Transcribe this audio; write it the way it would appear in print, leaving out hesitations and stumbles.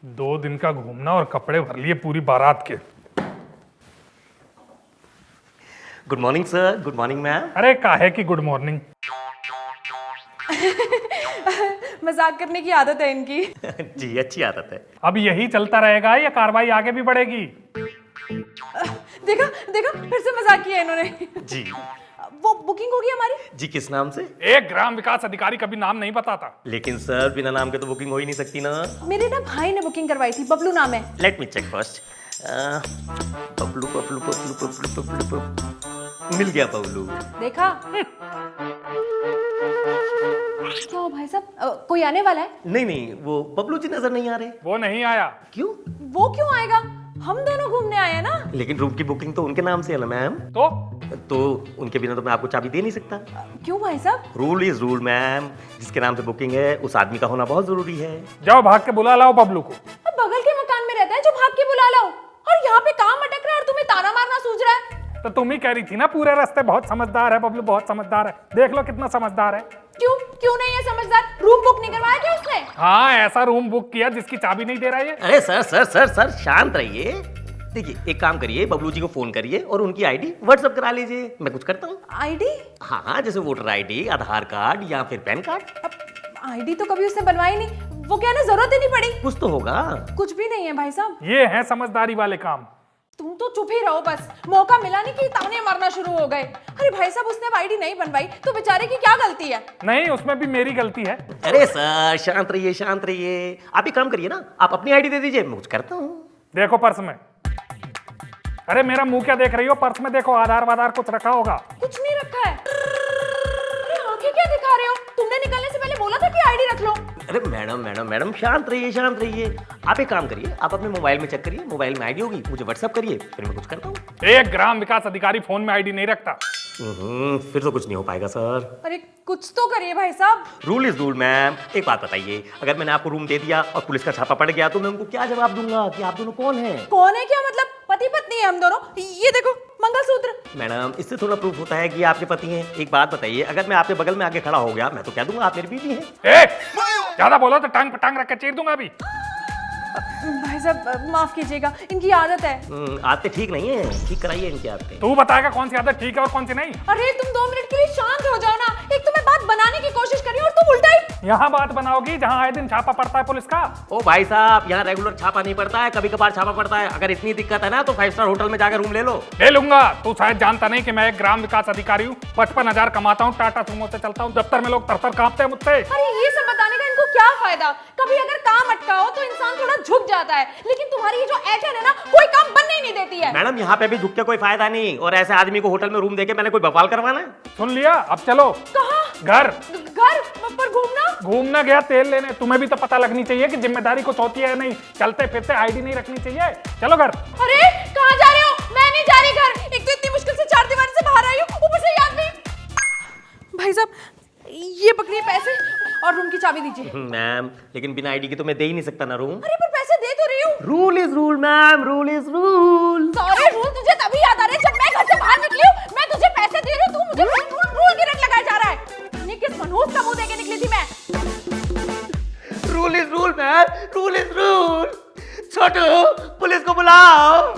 2 दिन का घूमना और कपड़े भर लिए पूरी बारात के। Good morning sir, good morning ma'am. अरे काहे की गुड मॉर्निंग। मजाक करने की आदत है इनकी। जी अच्छी आदत है। अब यही चलता रहेगा या कार्रवाई आगे भी बढ़ेगी? देखा देखा फिर से मजाक किया इन्होंने। जी वो बुकिंग होगी हमारी। जी किस नाम से? एक ग्राम विकास अधिकारी कभी नाम नहीं बताता। लेकिन सर बिना नाम के तो बुकिंग हो ही नहीं सकती ना। मेरे ना भाई ने बुकिंग करवाई थी, बबलू नाम है। Let me check first. Bablu Bablu Bablu Bablu Bablu Bablu मिल गया बबलू। देखा तो भाई साहब कोई आने वाला है? नहीं नहीं वो बबलू जी नजर नहीं आ रहे। वो नहीं आया। क्यों? वो क्यों आएगा? हम दोनों घूमने आए हैं ना। लेकिन रूम की बुकिंग तो उनके नाम से है ना मैम। तो उनके बिना तो मैं आपको चाबी दे नहीं सकता। क्यों भाई साहब? Rule is rule ma'am. जिसके नाम से बुकिंग है उस आदमी का होना बहुत जरूरी है। जाओ भाग के बुला लाओ बबलू को। अब बगल के मकान में रहता है जो भाग के बुला लाओ, और यहाँ पे काम अटक रहा है और तुम्हें ताना मारना सूझ रहा है। तो तुम ही कह रही थी ना पूरे रास्ते बहुत समझदार है बबलू, बहुत समझदार है। देख लो कितना समझदार है। क्यों क्यों नहीं है समझदार? रूम बुक नहीं करवाया क्या उसने? हाँ ऐसा रूम बुक किया जिसकी चाबी नहीं दे रहा है। अरे सर सर सर सर शांत रहिए। देखिए एक काम करिए, बबलू जी को फोन करिए और उनकी आईडी व्हाट्सएप करा लीजिए। मैं कुछ करता हूँ। आईडी? हाँ हाँ जैसे वोटर आईडी, आधार कार्ड या फिर पैन कार्ड। अब आईडी तो कभी उसने बनवाई नहीं, वो क्या ना जरूरत ही नहीं पड़ी। कुछ तो होगा। कुछ भी नहीं है भाई साहब। ये है समझदारी वाले काम। तुम तो चुप ही रहो बस। मौका मिला नहीं कि ताने मारना शुरू हो गए। अरे भाई साहब उसने अब आईडी नहीं बनवाई तो बेचारे की क्या गलती है? नहीं उसमें भी मेरी गलती है। अरे सर शांत रहिए शांत रहिए। आप एक काम करिए ना, आप अपनी आईडी दे दीजिए, मैं कुछ करता हूँ। देखो पर्स में। अरे मेरा मुंह क्या देख रही हो? पर्स में देखो, आधार वाधार कुछ रखा होगा। कुछ नहीं रखा है। अरे आंखें क्या दिखा रहे हो? तुमने निकलने से पहले बोला था कि आईडी रख लो। अरे मैडम मैडम मैडम शांत रहिए शांत रहिए। आप एक काम करिए, आप अपने मोबाइल में चेक करिए, मोबाइल में आईडी होगी, मुझे व्हाट्सएप करिए, फिर मैं कुछ करता हूँ। एक ग्राम विकास अधिकारी फोन में आईडी नहीं रखता। फिर तो कुछ नहीं हो पाएगा सर। अरे कुछ तो करिए भाई साहब। Rule is rule ma'am. एक बात बताइए, अगर मैंने आपको रूम दे दिया और पुलिस का छापा पड़ गया तो मैं उनको क्या जवाब दूंगा कि आप दोनों कौन हैं? कौन है क्या मतलब? पति पत्नी है हम दोनों। ये देखो मंगलसूत्र। मैडम इससे थोड़ा प्रूफ होता है कि आपके पति हैं। एक बात बताइए, अगर मैं आपके बगल में आके खड़ा हो गया मैं तो कह दूंगा आप मेरी बीवी हैं। ज्यादा बोलो तो टांग पे टांग रख के चीर दूंगा अभी। भाई साहब माफ कीजिएगा, इनकी आदत है। आदतें ठीक नहीं है, ठीक कराइए इनकी आदतें। तू बताएगा कौन सी आदत ठीक है और कौन सी नहीं। अरे तुम 2 मिनट के लिए शांत हो जाओ ना। एक तो मैं बात बनाने की कोशिश कर रही हूँ और तुम उल्टा ही। यहाँ बात बनाओगी जहाँ आए दिन छापा पड़ता है पुलिस का। ओ भाई साहब यहाँ रेगुलर छापा नहीं पड़ता है, कभी कभार छापा पड़ता है। अगर इतनी दिक्कत है ना तो 5 स्टार होटल में जाकर रूम ले लो। ले लूंगा। तू शायद जानता नहीं कि मैं एक ग्राम विकास अधिकारी हूँ। 55,000 कमाता हूँ, टाटा सुमो से चलता हूँ। दफ्तर में लोग तर-तर कांपते हैं मुझसे। अरे ये सब बताने का इनको क्या फायदा? कभी अगर काम अटका हो तो इंसान थोड़ा झुक जाता है, लेकिन तुम्हारी ये जो ऐठन है ना कोई काम बनने ही नहीं देती है। मैडम यहाँ पे भी झुक के कोई फायदा नहीं, और ऐसे आदमी को होटल में रूम देके मैंने कोई बवाल करवाना है? सुन लिया, अब चलो। कहाँ? घर। घर पर घूमना? घूमना गया तेल लेने। तुम्हें भी तो पता लगनी चाहिए कि जिम्मेदारी कुछ होती है नहीं। चलते फिरते आईडी नहीं रखनी चाहिए। चलो घर। अरे कहाँ जा रहे हो? मैं नहीं जा रही घर। एक तो इतनी मुश्किल से 4 दीवारी से बाहर आई हूँ, ऊपर से याद नहीं। भाई साहब ये पकड़िए पैसे और रूम की चाबी दीजिए। मैम लेकिन बिना आईडी के तो मैं दे ही नहीं सकता ना रूम। अरे पर पैसे दे तो रही हूँ। Rule is rule ma'am, rule is rule. Sorry rule तुझे तभी याद आ रहे जब मैं घर से बाहर निकली हूँ। मैं तुझे पैसे दे रही हूँ, तू मुझे रूल की रट लगाया जा रहा है। इतनी किस मनहूस का मुंह देके निकली थी मैं? Rule is rule ma'am, rule is rule. Chhotu police को बुलाओ।